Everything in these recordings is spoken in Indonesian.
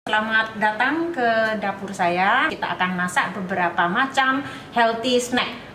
Selamat datang ke dapur saya. Kita akan masak beberapa macam healthy snack.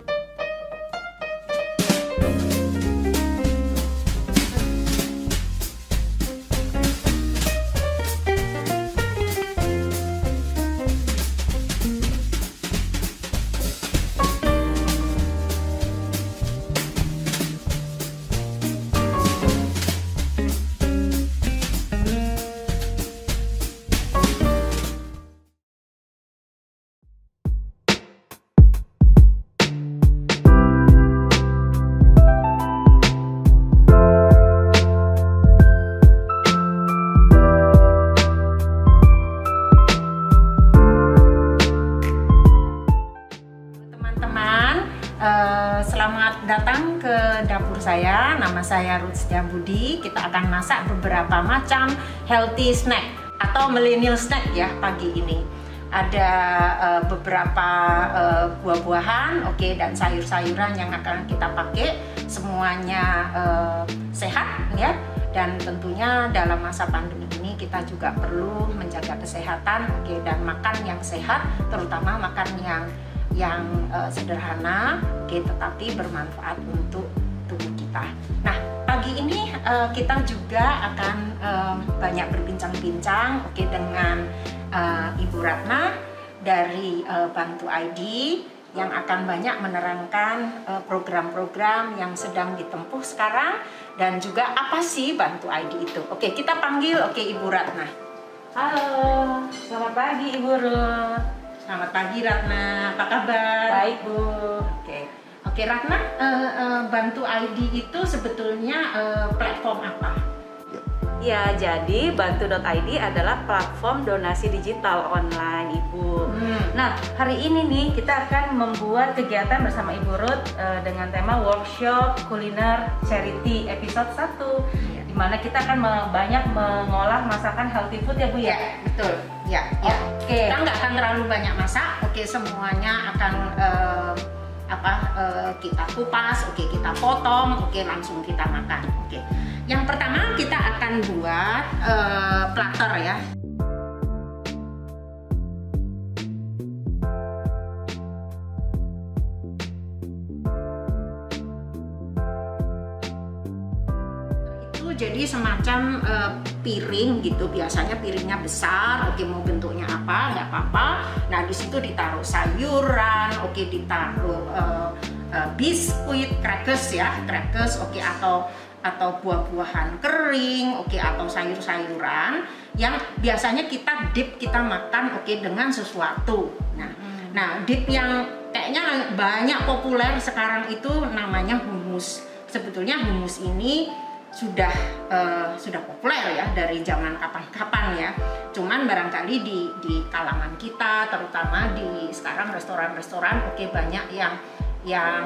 Selamat datang ke dapur saya. Nama saya Ruth Setiabudi. Kita akan masak beberapa macam healthy snack atau millennial snack ya pagi ini. Ada beberapa buah-buahan, dan sayur-sayuran yang akan kita pakai. Semuanya sehat ya. Dan tentunya dalam masa pandemi ini kita juga perlu menjaga kesehatan, dan makan yang sehat, terutama makan yang sederhana, tetapi bermanfaat untuk tubuh kita. Nah, pagi ini kita juga akan banyak berbincang-bincang dengan Ibu Ratna dari Bantu ID yang akan banyak menerangkan program-program yang sedang ditempuh sekarang dan juga apa sih Bantu ID itu. Oke, kita panggil Ibu Ratna. Halo, selamat pagi Ibu Ruth. Selamat pagi Ratna, apa kabar? Baik Bu. Oke Ratna, Bantu ID itu sebetulnya platform apa? Ya, jadi Bantu.id adalah platform donasi digital online Ibu. Nah, hari ini nih kita akan membuat kegiatan bersama Ibu Ruth dengan tema workshop kuliner charity episode 1. Di mana kita akan banyak mengolah masakan healthy food ya Bu ya? Betul. Ya. Oke. Kita nggak akan terlalu banyak masak. Semuanya akan kita kupas, kita potong, langsung kita makan. Yang pertama kita akan buat platter ya. Jadi semacam piring gitu, biasanya piringnya besar, mau bentuknya apa nggak apa-apa. Nah di situ ditaruh sayuran, ditaruh biskuit, crackers ya, atau buah-buahan kering, atau sayur-sayuran yang biasanya kita makan dengan sesuatu. Nah dip yang kayaknya banyak populer sekarang itu namanya hummus. Sebetulnya hummus ini sudah populer ya dari zaman kapan-kapan ya. Cuman barangkali di kalangan kita, terutama di sekarang restoran-restoran banyak yang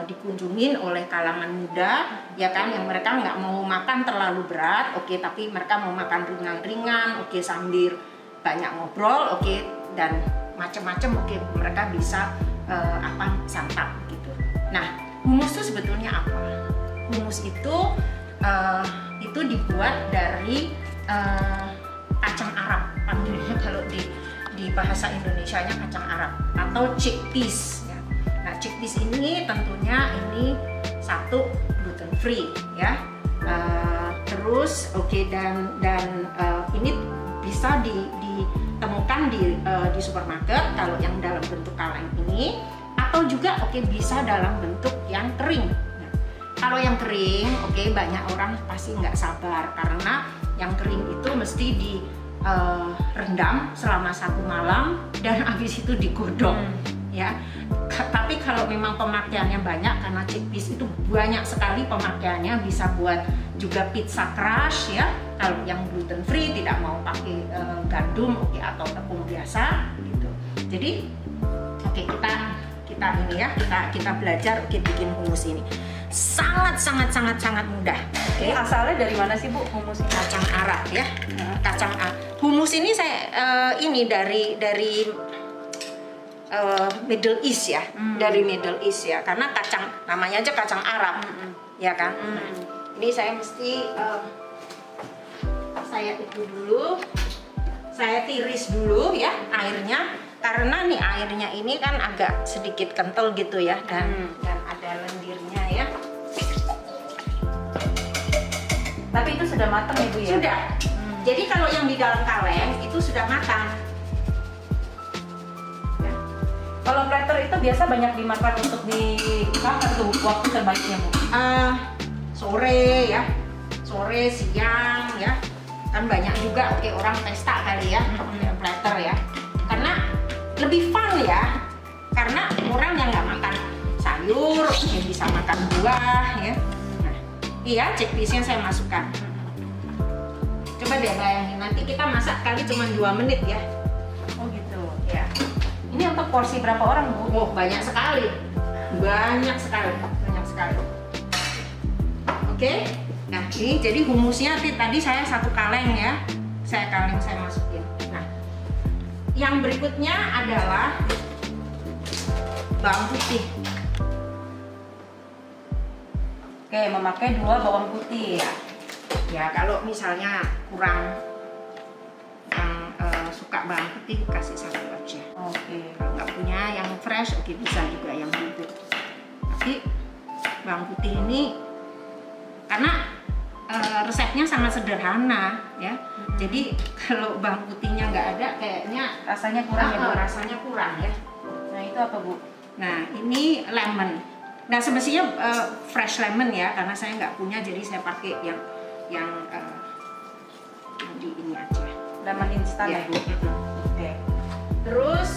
dikunjungin oleh kalangan muda ya kan, yang mereka nggak mau makan terlalu berat, tapi mereka mau makan ringan-ringan, sambil banyak ngobrol, dan macam-macam, mereka bisa santap gitu. Nah, hummus itu sebetulnya apa? Hummus itu dibuat dari kacang Arab, panggilnya kalau di bahasa Indonesianya kacang Arab atau chickpeas ya. Nah chickpeas ini tentunya ini satu gluten free ya, terus dan ini bisa ditemukan di supermarket kalau yang dalam bentuk kaleng ini, atau juga bisa dalam bentuk yang kering. Kalau yang kering, banyak orang pasti nggak sabar karena yang kering itu mesti direndam selama 1 malam dan habis itu digodok, ya. Tapi kalau memang pemakaiannya banyak, karena chickpeas itu banyak sekali pemakaiannya, bisa buat juga pizza crush ya. Kalau yang gluten free tidak mau pakai gandum, atau tepung biasa, gitu. Jadi, kita ini ya, kita belajar bikin hummus ini. Sangat mudah. Asalnya dari mana sih Bu hummus ini? Kacang Arab ya. Kacang Arab. Hummus ini saya dari Middle East ya, dari Middle East ya, karena namanya aja kacang Arab, ya kan. Nah, ini saya mesti saya itu dulu saya tiris dulu ya airnya, karena nih airnya ini kan agak sedikit kental gitu ya, dan ada lendirnya ya. Tapi itu sudah matang ya Bu ya? Sudah. Jadi kalau yang di dalam kaleng itu sudah matang. Ya. Kalau platter itu biasa banyak dimakan untuk di kapan tuh waktu terbaiknya Bu? Sore ya, sore siang ya, kan banyak juga orang pesta kali ya, platter ya, karena lebih fun ya, karena orang yang nggak makan sayur yang bisa makan buah ya. Nah, iya, chickpeasnya saya masukkan. Coba deh bayangin, nanti kita masak kali cuma 2 menit ya. Oh gitu Ya. Ini untuk porsi berapa orang Bu? Oh, banyak sekali, banyak sekali, banyak sekali. Oke, nah ini jadi humusnya tadi saya 1 kaleng ya, saya masukin. Nah, yang berikutnya adalah bawang putih. Oke, memakai 2 bawang putih ya. Ya, kalau misalnya kurang yang suka bawang putih kasih 1 aja. Oke. Kalau nggak punya yang fresh, oke bisa juga yang bubuk. Tapi bawang putih ini karena resepnya sangat sederhana ya. Jadi kalau bawang putihnya nggak ada, kayaknya Rasanya kurang ya Bu? rasanya kurang ya. Nah itu apa Bu? Nah ini lemon. Nah semestinya fresh lemon ya, karena saya nggak punya, jadi saya pakai yang di ini aja. Lemon instan ya Bu? Oke. Terus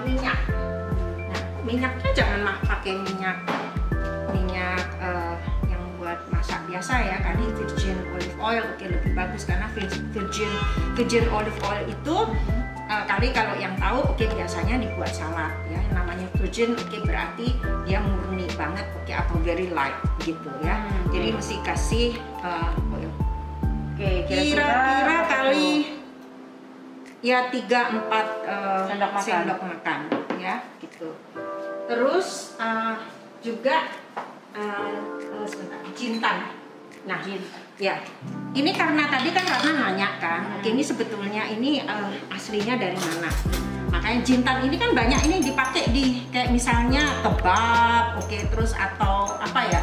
minyak. Nah minyaknya jangan pakai minyak yang buat masak biasa ya, kali virgin olive oil lebih bagus, karena virgin olive oil itu kali kalau yang tahu biasanya dibuat salad ya, yang namanya virgin berarti dia murni banget atau very light gitu ya. Jadi mesti kasih oil. Oke, Kira-kira kali ya 3-4 sendok makan ya gitu. Terus juga sebentar, jintan. Nah, ya, ini karena tadi kan karena nanya kan, ini sebetulnya ini aslinya dari mana? Makanya jintan ini kan banyak ini dipakai di kayak misalnya kebab, terus atau apa ya,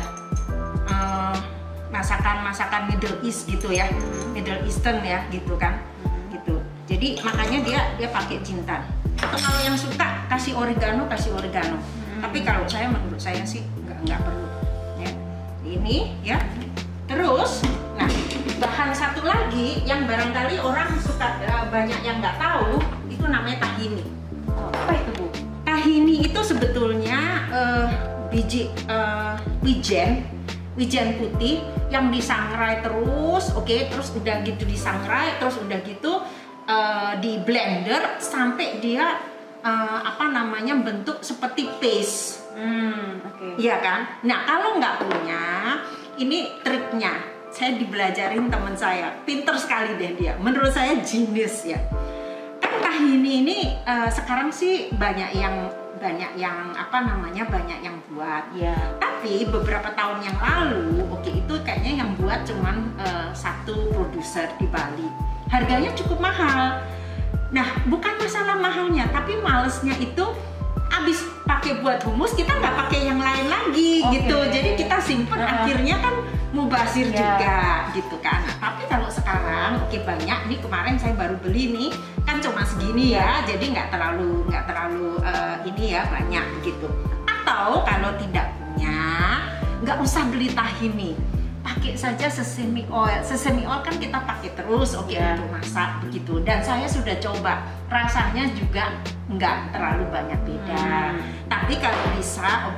masakan Middle East gitu ya, Middle Eastern ya gitu kan, gitu. Jadi makanya dia pakai jintan. Atau kalau yang suka kasih oregano. Tapi kalau menurut saya sih nggak perlu. Ini ya. Terus, nah bahan satu lagi yang barangkali orang suka banyak yang nggak tahu, itu namanya tahini. Oh, apa itu Bu? Tahini itu sebetulnya biji wijen putih yang disangrai terus, terus udah gitu disangrai, terus udah gitu di blender sampai dia bentuk seperti paste. Iya kan? Nah kalau nggak punya, ini triknya. Saya dibelajarin teman saya, pinter sekali deh dia. Menurut saya genius ya. Kan tahini ini sekarang sih banyak yang buat. Ya. Tapi beberapa tahun yang lalu, itu kayaknya yang buat cuman 1 produser di Bali. Harganya cukup mahal. Nah, bukan masalah mahalnya, tapi malesnya itu abis pakai buat humus kita nggak pakai yang lain lagi gitu. Jadi kita simpen akhirnya kan mubazir juga gitu kan. Nah, tapi kalau sekarang banyak nih, kemarin saya baru beli nih kan cuma segini ya, jadi nggak terlalu ini ya banyak gitu. Atau kalau tidak punya, nggak usah beli tahini, pakai saja sesame oil. Sesame oil kan kita pakai terus untuk masak begitu. Dan saya sudah coba, rasanya juga nggak terlalu banyak beda. Tapi kalau bisa,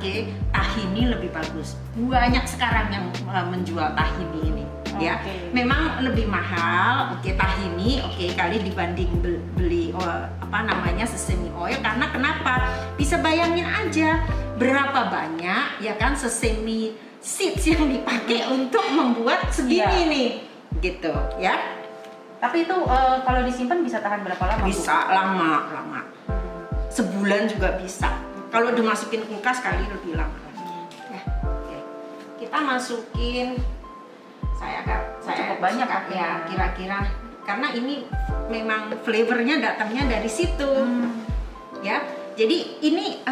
tahini lebih bagus. Banyak sekarang yang menjual tahini ini. Ya, memang lebih mahal. Tahini, kali dibanding beli sesame oil. Karena kenapa? Bisa bayangin aja berapa banyak ya kan sesame seeds yang dipakai untuk membuat segini nih, gitu ya. Tapi itu kalau disimpan bisa tahan berapa lama? Bisa lama. Sebulan juga bisa. Kalau dimasukin kulkas kali lebih lama. Ya, kita masukin. Saya cukup banyak suka, ya kira-kira karena ini memang flavornya datangnya dari situ ya. Jadi ini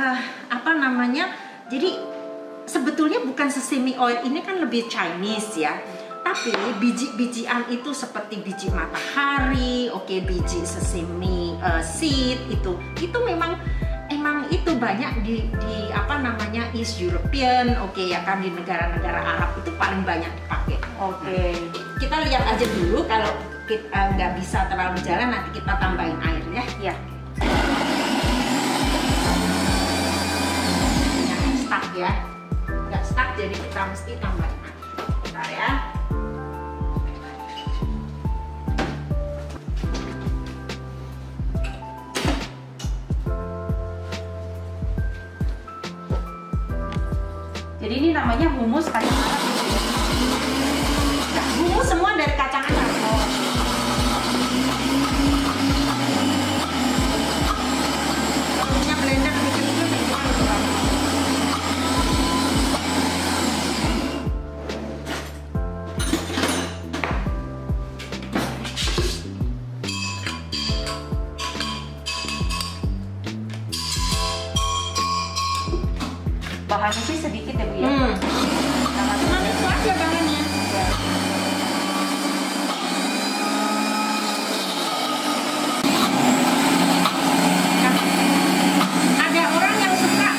apa namanya, jadi sebetulnya bukan sesame oil, ini kan lebih Chinese ya, tapi biji-bijian itu seperti biji matahari, biji sesame seed itu memang itu banyak di apa namanya East European, ya kan, di negara-negara Arab itu paling banyak dipakai. Kita lihat aja dulu, kalau kita nggak bisa terlalu jalan nanti kita tambahin air ya. Jangan stuck ya, nggak stuck jadi kita mesti tambahin air. Bentar ya. Jadi ini namanya humus kacang Arab gitu ya? Nah, humus semua dari kacang Arab. Kalau punya blender bikin itu memang lebih bagus. Bahannya sih sedikit ya Bu ya? Cuma itu aja bahannya. Nah, ada orang yang suka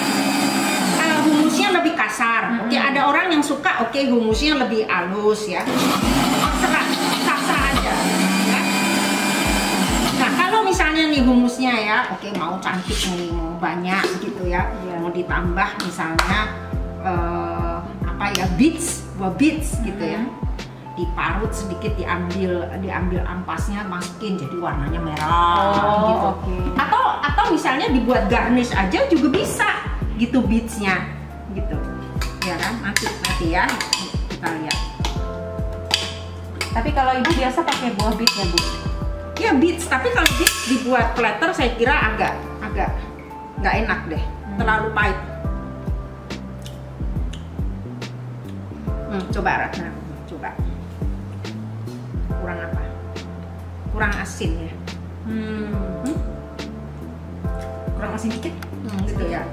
humusnya lebih kasar, ada orang yang suka humusnya lebih halus ya. Terserah, sah-sah aja ya. Nah, kalau misalnya nih humusnya ya, mau cantik nih, mau banyak gitu ya, mau ditambah misalnya buah beets gitu ya, diparut sedikit, diambil ampasnya, masukin jadi warnanya merah gitu. Atau misalnya dibuat garnish aja juga bisa gitu, beetsnya gitu ya kan. Nanti ya kita lihat. Tapi kalau Ibu biasa pakai buah beets ya Bu? Ya beets, tapi kalau beets dibuat platter saya kira agak nggak enak deh, terlalu pahit. Coba Ratna, coba. Kurang apa? Kurang asin ya? Kurang asin dikit? Gitu ya.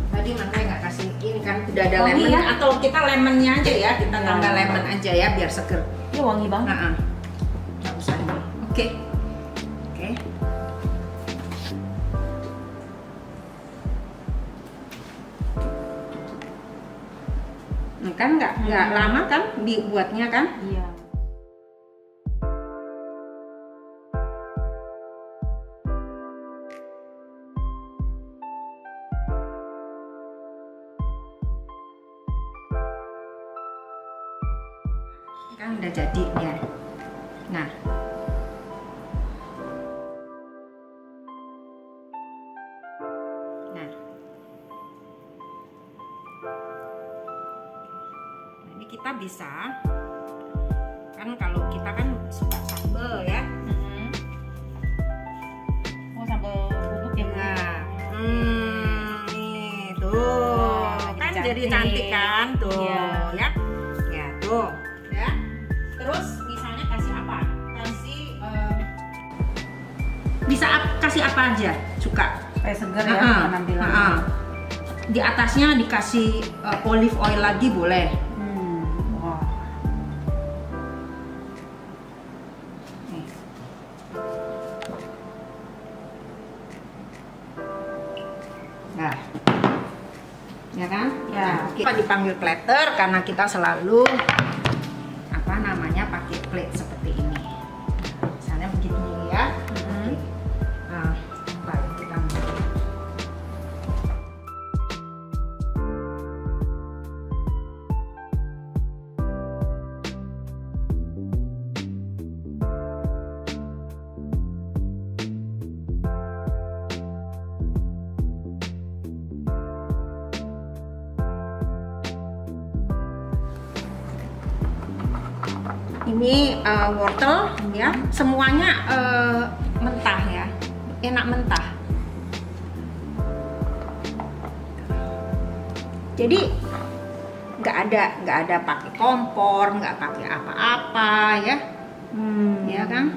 Tadi makanya nggak kasih ini kan, udah ada wangi lemon ya? Atau kita lemonnya aja ya, kita tambah lemon aja ya biar seger. Ini wangi banget. Nggak usah ini. Oke. Kan nggak lama kan dibuatnya kan? Iya. Kan udah jadi ya. Nah, ini kita bisa kan, kalau kita kan suka sambal ya. Sambal bubuk ya. Nih tuh kan jadi cantik kan tuh ya. Ya tuh ya. Terus misalnya kasih apa? Bisa kasih apa aja suka. Supaya seger ya penampilannya. Di atasnya dikasih olive oil lagi boleh. Nah, ya kan? Ya. Nah, kita dipanggil platter karena kita selalu pakai plate seperti ini. Misalnya begini ya. Nah, baru kita ini wortel ya, semuanya mentah ya, enak mentah. Jadi nggak ada pakai kompor, nggak pakai apa-apa ya. Ya kan?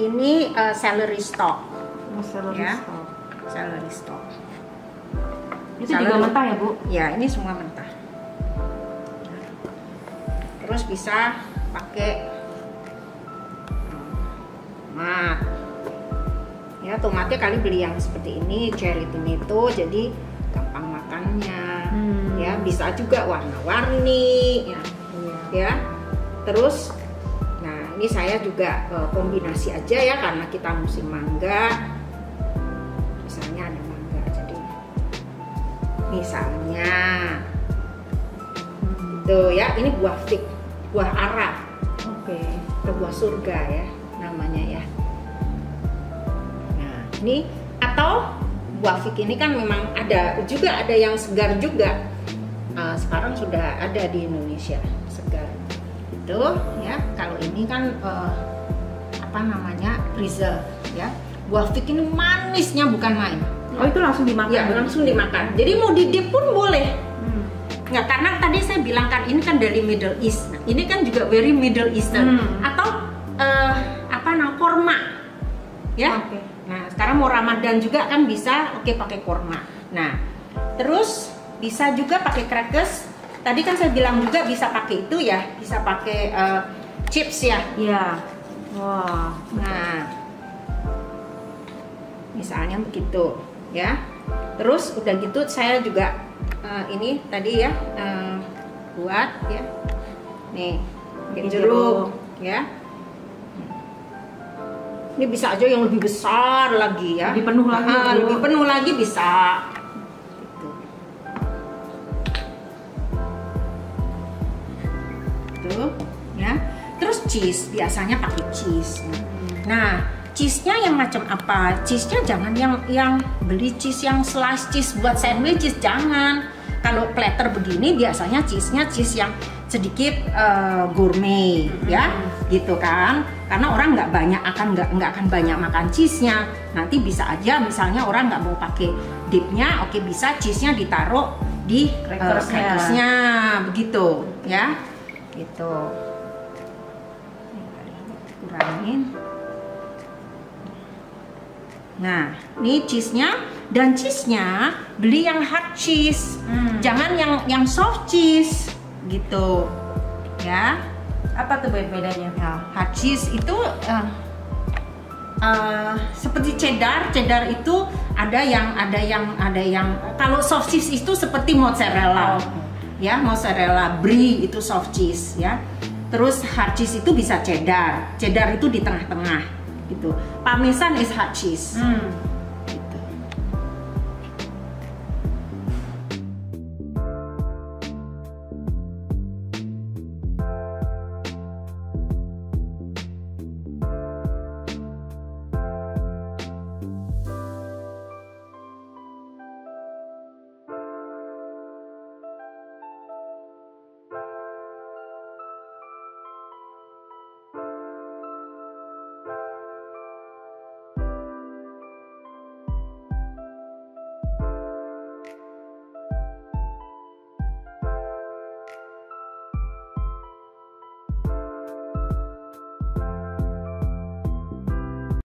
Ini celery stock. Celery Ya. stock. Celery stock. Itu juga mentah ya, Bu? Ya, ini semua mentah. Terus bisa pakai tomat. Ya, tomatnya kali beli yang seperti ini, cherry tomato, jadi gampang makannya. Ya, bisa juga warna-warni. Ya. Ya. Terus, nah ini saya juga kombinasi aja ya karena kita musim mangga. Misalnya ada mangga, jadi misalnya itu ya, ini buah fig, buah ara, atau buah surga ya namanya ya. Nah ini, atau buah fig ini kan memang ada yang segar juga. Sekarang sudah ada di Indonesia segar itu ya. Kalau ini kan apa namanya, preserve ya. Buah fig ini manisnya bukan main. Oh, itu langsung dimakan? Ya, langsung dimakan. Jadi mau didip pun boleh. Nggak, karena tadi saya bilang kan ini kan dari Middle East. Nah, ini kan juga very Middle Eastern. Atau korma ya. Nah, sekarang mau Ramadan juga kan bisa pakai korma. Nah, terus bisa juga pakai crackers. Tadi kan saya bilang juga bisa pakai itu ya, bisa pakai chips ya. Iya. Wah. Nah, misalnya begitu ya. Terus udah gitu saya juga ini tadi ya buat ya. Nih, jeruk ya. Ini bisa aja yang lebih besar lagi ya. Lebih penuh lagi. Lebih penuh lagi bisa. Ya. Terus cheese, biasanya pakai cheese. Nah, cheese-nya yang macam apa? Cheese-nya jangan yang beli cheese yang slice cheese buat sandwiches, jangan. Kalau platter begini biasanya cheese-nya cheese yang sedikit gourmet ya, gitu kan? Karena orang nggak akan banyak makan cheese-nya. Nanti bisa aja misalnya orang nggak mau pakai dipnya, bisa cheese-nya ditaruh di crackersnya, begitu ya, gitu. Kurangin. Nah, ini cheese-nya, dan cheese-nya beli yang hard cheese, jangan yang soft cheese, gitu, ya. Apa tuh bedanya? Ya, hard cheese itu seperti cheddar itu ada yang kalau soft cheese itu seperti mozzarella, ya, mozzarella, brie itu soft cheese, ya. Terus hard cheese itu bisa cheddar itu di tengah-tengah gitu. Parmesan is hard cheese.